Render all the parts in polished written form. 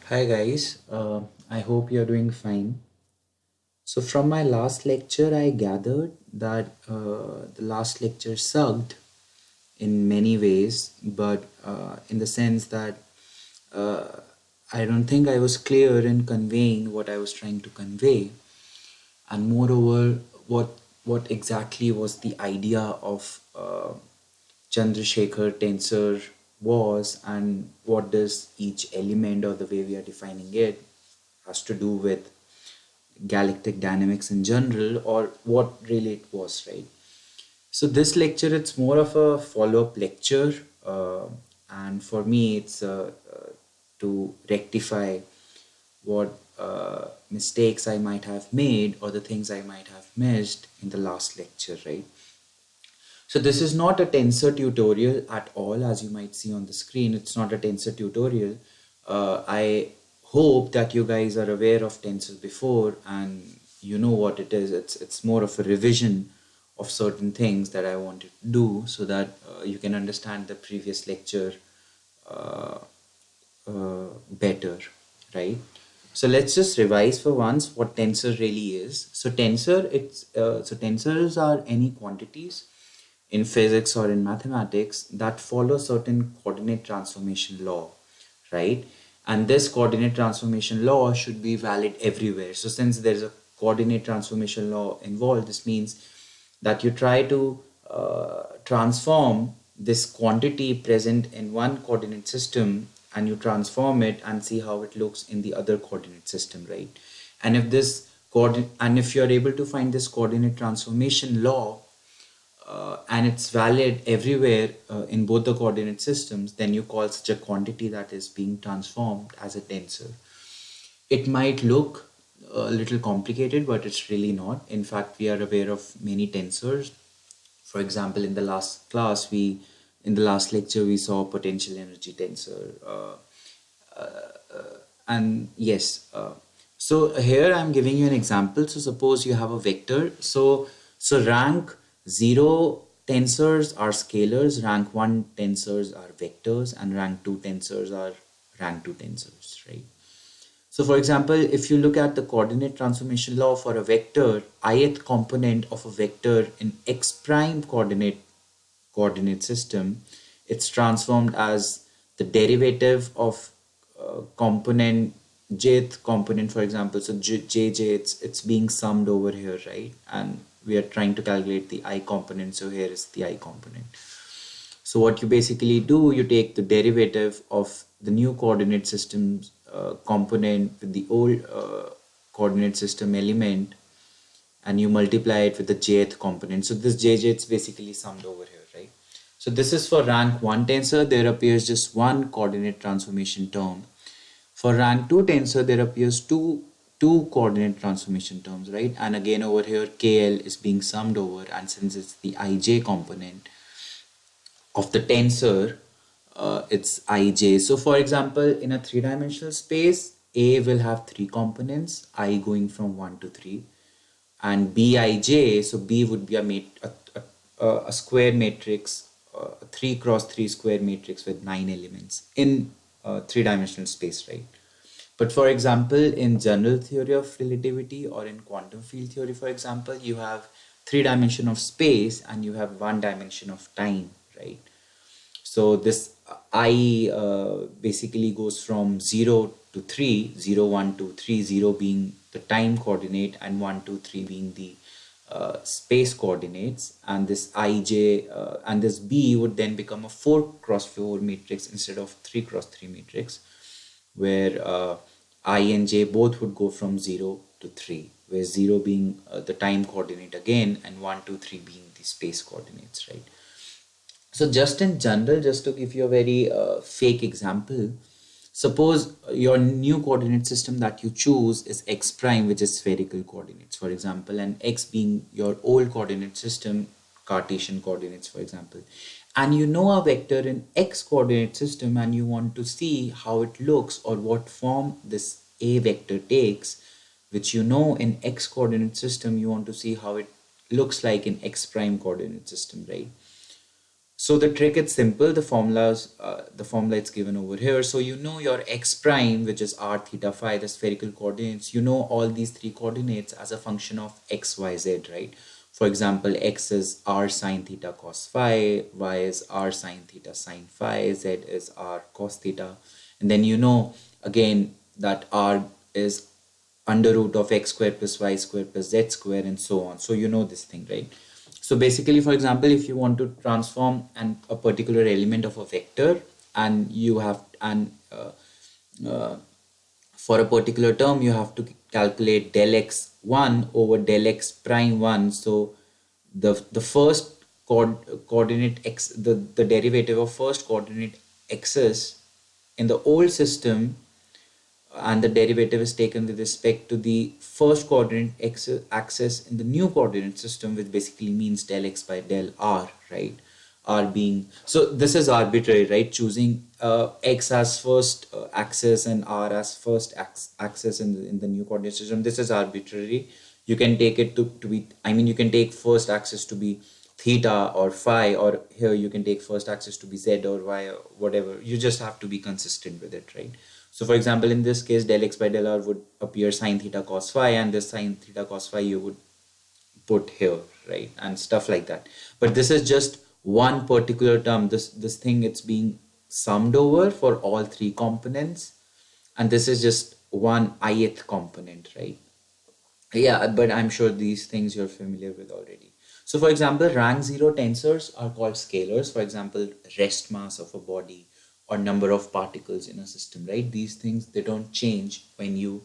Hi guys, I hope you're doing fine. So from my last lecture, I gathered that the last lecture sucked in many ways, but in the sense that uh, I don't think I was clear in conveying what I was trying to convey, and moreover, what exactly was the idea of Chandrasekhar tensor was, and what does each element or the way we are defining it has to do with galactic dynamics in general, or what really it was, right? So this lecture, it's more of a follow-up lecture, and for me it's to rectify what mistakes I might have made or the things I might have missed in the last lecture, right? So this is not a tensor tutorial at all, as you might see on the screen. It's not a tensor tutorial. I hope that you guys are aware of tensor before and you know what it is. It's more of a revision of certain things that I wanted to do so that you can understand the previous lecture uh, better, right? So let's just revise for once what tensor really is. So tensors are any quantities in physics or in mathematics that follow certain coordinate transformation law, right? And this coordinate transformation law should be valid everywhere. So since there's a coordinate transformation law involved, this means that you try to transform this quantity present in one coordinate system and you transform it and see how it looks in the other coordinate system, right? And if this coordinate, and if you're able to find this coordinate transformation law and it's valid everywhere in both the coordinate systems, then you call such a quantity that is being transformed as a tensor. It might look a little complicated, but it's really not. In fact, we are aware of many tensors. For example, in the last lecture, we saw potential energy tensor. And yes, so here I'm giving you an example. So suppose you have a vector. So rank 0 tensors are scalars, rank 1 tensors are vectors, and rank 2 tensors are rank 2 tensors, right? So for example, if you look at the coordinate transformation law for a vector, ith component of a vector in x prime coordinate system, it's transformed as the derivative of component jth component, for example. So jj, it's being summed over here, right? And we are trying to calculate the I component, so here is the I component. So what you basically do, you take the derivative of the new coordinate system component with the old coordinate system element, and you multiply it with the jth component. So this jj, it's basically summed over here, right? So this is for rank 1 tensor, there appears just one coordinate transformation term. For rank 2 tensor, there appears two coordinate transformation terms, right? And again over here, KL is being summed over, and since it's the IJ component of the tensor, it's IJ. So for example, in a three-dimensional space, A will have three components, I going from 1 to 3, and Bij, so B would be a square matrix, a 3 cross 3 square matrix with 9 elements in three-dimensional space, right? But for example, in general theory of relativity or in quantum field theory, for example, you have three dimension of space and you have one dimension of time, right? So this I basically goes from 0 to 3, 0, 1, 2, 3, 0 being the time coordinate and 1, 2, 3 being the space coordinates, and this ij and this b would then become a 4 cross 4 matrix instead of 3 cross 3 matrix, where I and j both would go from 0 to 3, where 0 being the time coordinate again and 1, 2, 3 being the space coordinates, right? So just in general, just to give you a very fake example, suppose your new coordinate system that you choose is x prime, which is spherical coordinates, for example, and x being your old coordinate system, Cartesian coordinates, for example. And you know a vector in x coordinate system and you want to see how it looks or what form this a vector takes, which you know in x coordinate system, you want to see how it looks like in x prime coordinate system, right? So the trick is simple. The formula is given over here. So you know your x prime, which is r theta phi, the spherical coordinates. You know all these three coordinates as a function of x, y, z, right? For example, x is r sine theta cos phi, y is r sine theta sine phi, z is r cos theta, and then you know again that r is under root of x square plus y square plus z square and so on. So you know this thing, right? So basically, for example, if you want to transform a particular element of a vector, and you have uh, for a particular term you have to calculate del x1 over del x prime 1. So the first coordinate x, the derivative of first coordinate x's in the old system, and the derivative is taken with respect to the first coordinate axis in the new coordinate system, which basically means del x by del r, right? R being, so this is arbitrary, right? Choosing x as first axis and r as first axis in the new coordinate system. This is arbitrary. You can take it to be, I mean, you can take first axis to be theta or phi, or here you can take first axis to be z or y or whatever. You just have to be consistent with it, right? So for example, in this case, del x by del r would appear sine theta cos phi, and this sine theta cos phi you would put here, right? And stuff like that. But this is just one particular term. This thing, it's being summed over for all three components, and this is just one ith component, right? Yeah, but I'm sure these things you're familiar with already. So for example, rank 0 tensors are called scalars. For example, rest mass of a body or number of particles in a system, right? These things, they don't change when you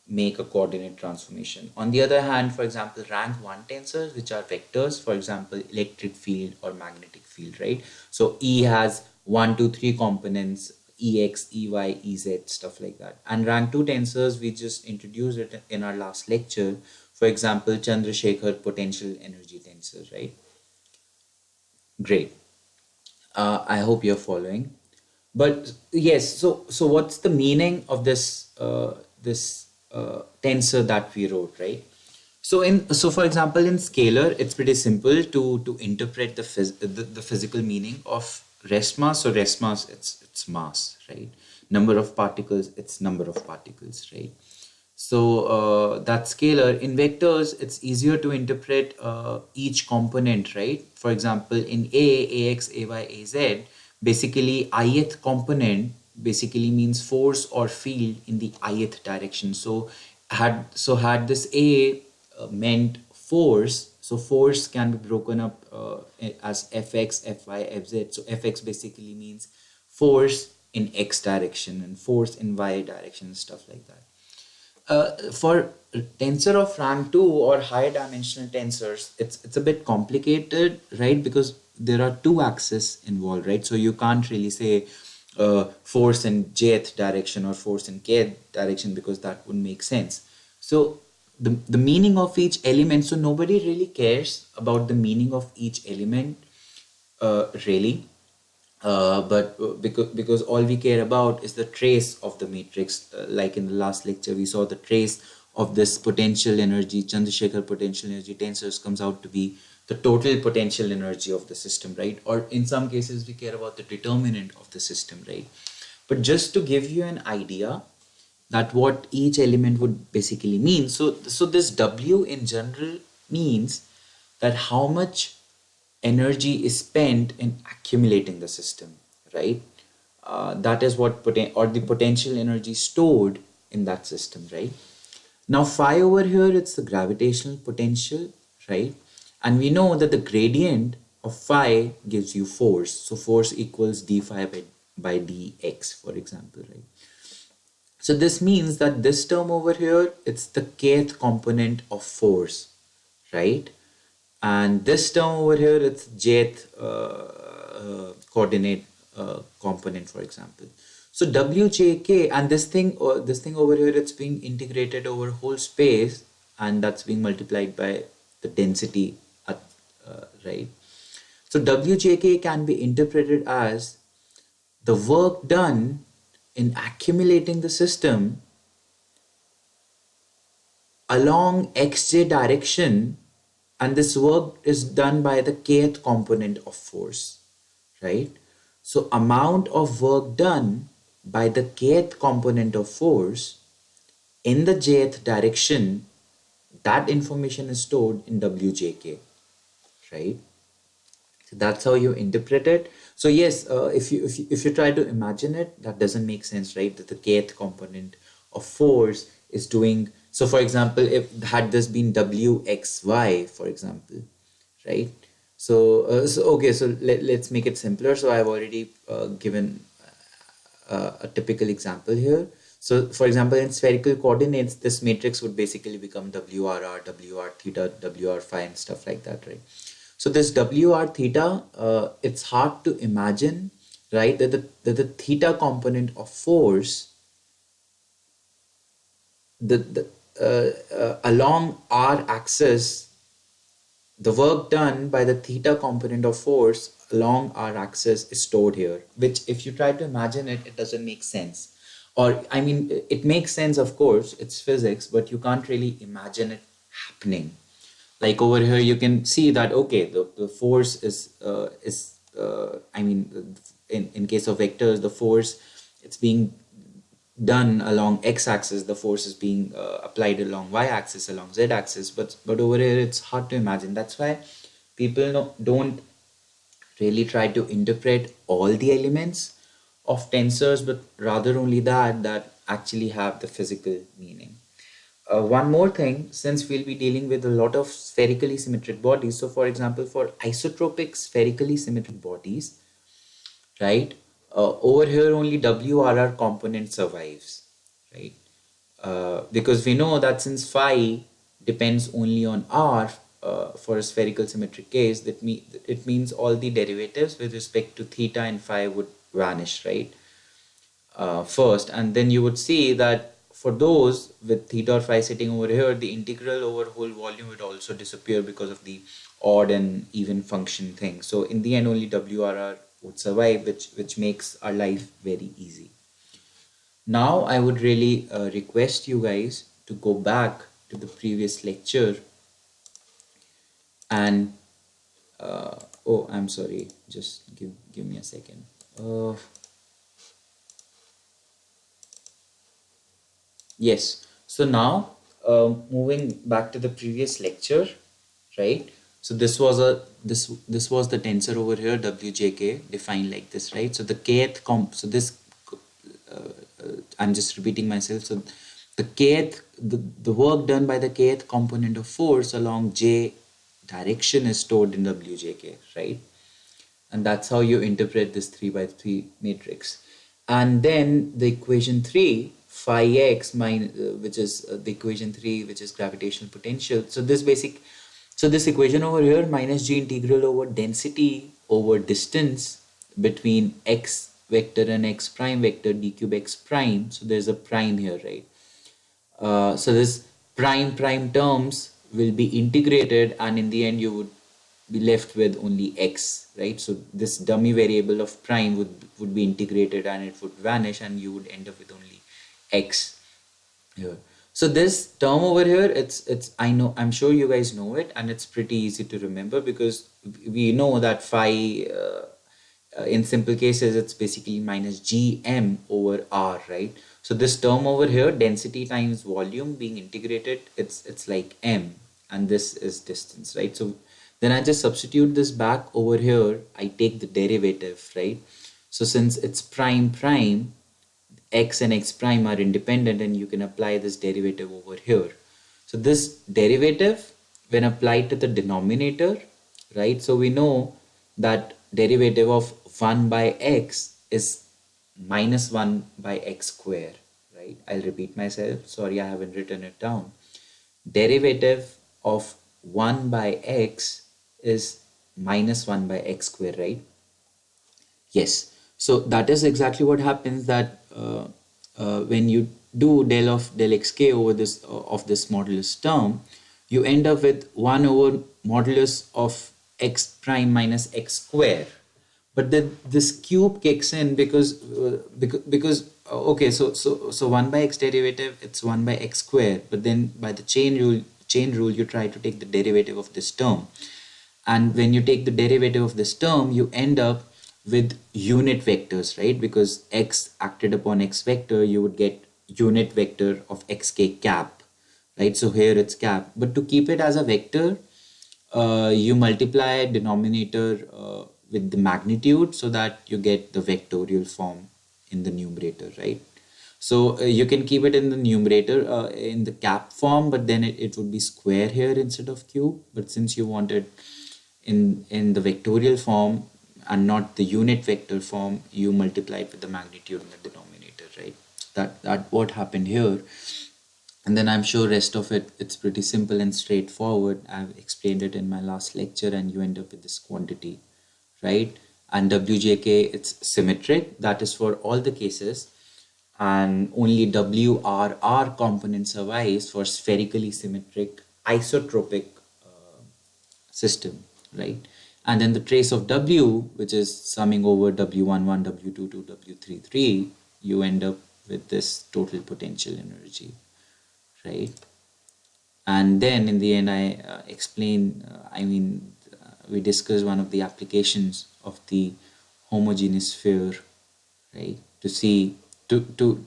make a coordinate transformation. On the other hand, for example, rank 1 tensors, which are vectors, for example, electric field or magnetic field, right? So E has 1, 2, 3 components, EX, EY, EZ, stuff like that. And rank 2 tensors, we just introduced it in our last lecture. For example, Chandrasekhar potential energy tensor, right? Great. I hope you're following. But yes, so what's the meaning of this tensor that we wrote, right? So for example, in scalar, it's pretty simple to interpret the physical meaning of rest mass. So rest mass, it's mass, right? Number of particles, it's number of particles, right? So that scalar. In vectors, it's easier to interpret each component, right? For example, in AX, AY, AZ, basically ith component basically means force or field in the ith direction. So had this A meant force, so force can be broken up as Fx, Fy, Fz. So Fx basically means force in x direction and force in y direction and stuff like that. For tensor of rank 2 or higher dimensional tensors, it's a bit complicated, right? Because there are two axes involved, right? So you can't really say force in jth direction or force in kth direction, because that wouldn't make sense. So the meaning of each element, so nobody really cares about the meaning of each element, really. But because all we care about is the trace of the matrix. Like in the last lecture, we saw the trace of this potential energy, Chandrasekhar potential energy tensors, comes out to be the total potential energy of the system, right? Or in some cases, we care about the determinant of the system, right? But just to give you an idea that what each element would basically mean. So this W in general means that how much energy is spent in accumulating the system, right? That is what the potential energy stored in that system, right? Now phi over here, it's the gravitational potential, right? And we know that the gradient of phi gives you force. So force equals d phi by dx, for example, right? So this means that this term over here, it's the kth component of force, right? And this term over here, it's jth coordinate component, for example. So wjk, and this thing over here, it's being integrated over whole space, and that's being multiplied by the density, right? So wjk can be interpreted as the work done in accumulating the system along xj direction, and this work is done by the kth component of force. right? So amount of work done by the kth component of force in the jth direction, that information is stored in wjk, right? So that's how you interpret it. So yes, if you try to imagine it, that doesn't make sense, right? That the kth component of force is doing. So for example, if had this been wxy, for example, right? So okay, so let's make it simpler. So I've already given a typical example here. So for example, in spherical coordinates, this matrix would basically become WRR, WR theta, WR phi, and stuff like that, right? So this WR theta, it's hard to imagine, right, that the theta component of force, along R axis, the work done by the theta component of force along our axis is stored here, which if you try to imagine it, it doesn't make sense. Or I mean, it makes sense, of course, it's physics, but you can't really imagine it happening. Like over here, you can see that, okay, the force is I mean, in case of vectors, the force, it's being done along x-axis, the force is being applied along y-axis, along z-axis, but over here it's hard to imagine. That's why people don't really try to interpret all the elements of tensors, but rather only that actually have the physical meaning. One more thing, since we'll be dealing with a lot of spherically symmetric bodies, so for example, for isotropic spherically symmetric bodies, right, over here only WRR component survives, right? Because we know that since phi depends only on R for a spherical symmetric case, it means all the derivatives with respect to theta and phi would vanish, right? First, and then you would see that for those with theta or phi sitting over here, the integral over whole volume would also disappear because of the odd and even function thing. So in the end, only WRR would survive, which makes our life very easy. Now I would really request you guys to go back to the previous lecture and oh, I'm sorry, just give me a second. Yes, so now moving back to the previous lecture, right? So this was the tensor over here, WJK, defined like this, right? So the kth so this I'm just repeating myself. So the kth, the work done by the kth component of force along J direction is stored in WJK, right? And that's how you interpret this 3 by 3 matrix. And then the equation 3, phi x minus, which is the equation 3, which is gravitational potential. So this equation over here, minus g integral over density over distance between x vector and x prime vector d cube x prime. So there's a prime here, right? So this prime terms will be integrated, and in the end you would be left with only x, right? So this dummy variable of prime would be integrated and it would vanish, and you would end up with only x here. So this term over here, I'm sure you guys know it, and it's pretty easy to remember because we know that phi in simple cases it's basically minus gm over r, right? So this term over here, density times volume being integrated, it's like m, and this is distance, right? So then I just substitute this back over here. I take the derivative, right? So since it's prime, x and x prime are independent, and you can apply this derivative over here. So this derivative, when applied to the denominator, right? So we know that derivative of 1 by x is minus 1 by x square, right? I'll repeat myself. Sorry, I haven't written it down. Derivative of 1 by x is minus 1 by x square, right? Yes. So that is exactly what happens, that when you do del of del xk over this of this modulus term, you end up with 1 over modulus of x prime minus x square. But then this cube kicks in because okay, so 1 by x derivative, it's 1 by x square, but then by the chain rule you try to take the derivative of this term, and when you take the derivative of this term, you end up with unit vectors, right? Because x acted upon x vector, you would get unit vector of xk cap, right? So here it's cap, but to keep it as a vector, you multiply denominator with the magnitude so that you get the vectorial form in the numerator, right? So you can keep it in the numerator in the cap form, but then it would be square here instead of cube. But since you wanted in the vectorial form and not the unit vector form, you multiply it with the magnitude in the denominator, right? So that what happened here. And then I'm sure rest of it, it's pretty simple and straightforward. I've explained it in my last lecture, and you end up with this quantity, right? And WJK, it's symmetric. That is for all the cases. And only WRR component survives for spherically symmetric isotropic system, right? And then the trace of W, which is summing over W11, W22, W33, you end up with this total potential energy, right? And then in the end, I we discussed one of the applications of the homogeneous sphere, right? To see, to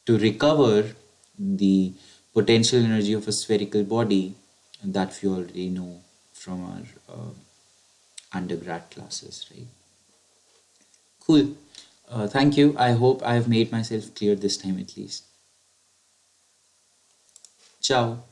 recover the potential energy of a spherical body that we already know from our undergrad classes, right? Cool. Thank you. I hope I've made myself clear this time at least. Ciao.